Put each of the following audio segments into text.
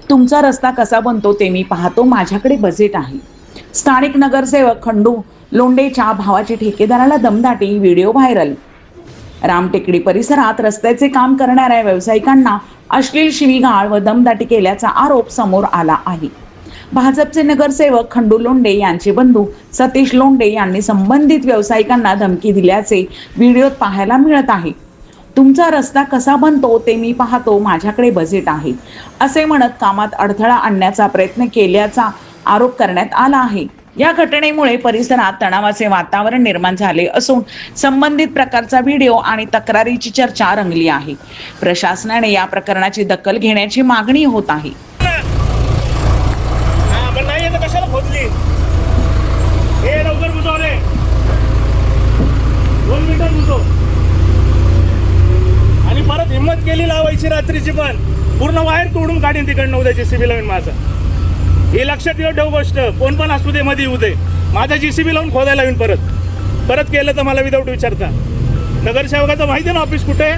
तुमचा रस्ता कसा बनतो ते मी पाहतो, माझ्याकडे बजेट आहे. स्थानिक नगरसेवक खंडू लोंढेच्या भावाची ठेकेदाराला दमदाटी, व्हिडिओ व्हायरल. रामटेकडी परिसरात रस्त्याचे काम करणाऱ्या व्यावसायिकांना अश्लील शिवीगाळ व दमदाटी केल्याचा आरोप समोर आला आहे. भाजपचे नगरसेवक खंडू लोंढे यांचे बंधू सतीश लोंढे यांनी संबंधित व्यावसायिकांना धमकी दिल्याचे व्हिडिओत पाहायला मिळत आहे. तुमचा रस्ता कसा बनतो ते मी पाहतो, माझ्याकडे बजेट आहे, असे म्हणत कामात अडथळा आणण्याचा प्रयत्न केल्याचा आरोप करण्यात आला आहे. या घटनेमुळे परिसरात तणावाचे वातावरण निर्माण झाले असून संबंधित प्रकारचा व्हिडिओ आणि तक्रारीची चर्चा रंगली आहे. प्रशासनाने या प्रकरणाची दखल घेण्याची मागणी होत आहे. आणि परत हिम्मत केली लावायची रात्रीची, पण पूर्ण वायर तोडून काढीन तिकडनं उद्या जेसीबी लावून माझं. हे लक्षात ठेव गोष्ट, कोण पण असू दे मध्ये येऊ दे, माझा जेसीबी लावून खोदायला येऊन परत केलं तर मला विदाऊट विचारता. नगरसेवकाचं माहिती ना ऑफिस कुठे,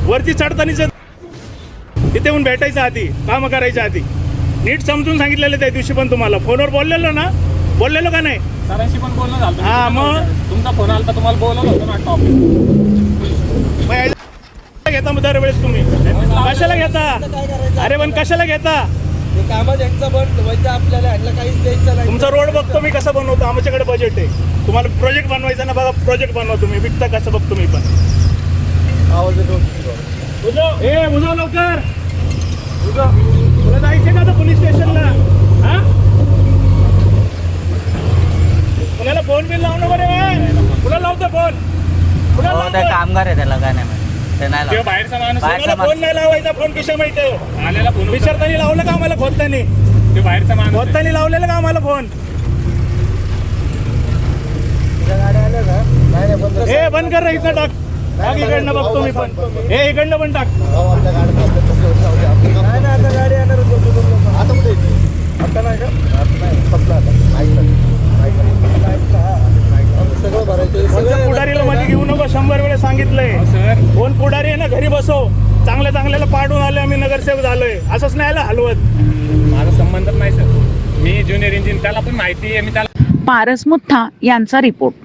वरती चढतानीच तिथे येऊन भेटायचं आधी, कामं करायच्या आधी. नीट समजून सांगितलेलं त्या दिवशी पण तुम्हाला फोनवर बोललेलो ना, बोललेलो का नाही? सरांशी पण बोलणं झालं. हा मग तुमचा फोन आला तर तुम्हाला बोलवलं होतं ना ऑफिस. घेता मग दरवेळेस तुम्ही कशाला घेता? अरे पण कशाला घेता? तुमचा रोड बघतो मी कसा बनवतो, आमच्याकडे बजेट आहे. तुम्हाला प्रोजेक्ट बनवायचा ना, बघा प्रोजेक्ट बनवा तुम्ही, विकता कसं बघतो मी पण. बुजव लवकर, तुला जायचं का आता पोलीस स्टेशनला? हा, कुणाला फोन बिल लावणं बरे, कुणाला लावतो फोन? कुणाला लावतो? कामगार आहे, त्याला काय नाही माहिती. बाहेरचा माणूस फोन नाही लावायचा. फोन कशा माहिती आलेला फोन विचारताना लावलं का आम्हाला? खोदतानी ते बाहेरचा माणूस खोदतानी लावलेलं का आम्हाला फोन? हे बंद कर रे, इथं टाक इकडनं बघतो मी पण. हे इकडनं पण टाक. पुढारीला मध्ये घेऊ नको, 100 वेळेस सांगितलंय. सर कोण पुढारी आहे ना, घरी बसव. चांगल्याला पाडून आलोय आम्ही, नगरसेवक झालोय. असंच नाही आलं हलवत. माझा संबंधच नाही सर, मी ज्युनियर इंजिनियर, त्याला पण माहिती आहे. मी त्याला पारस मुथा यांचा रिपोर्ट.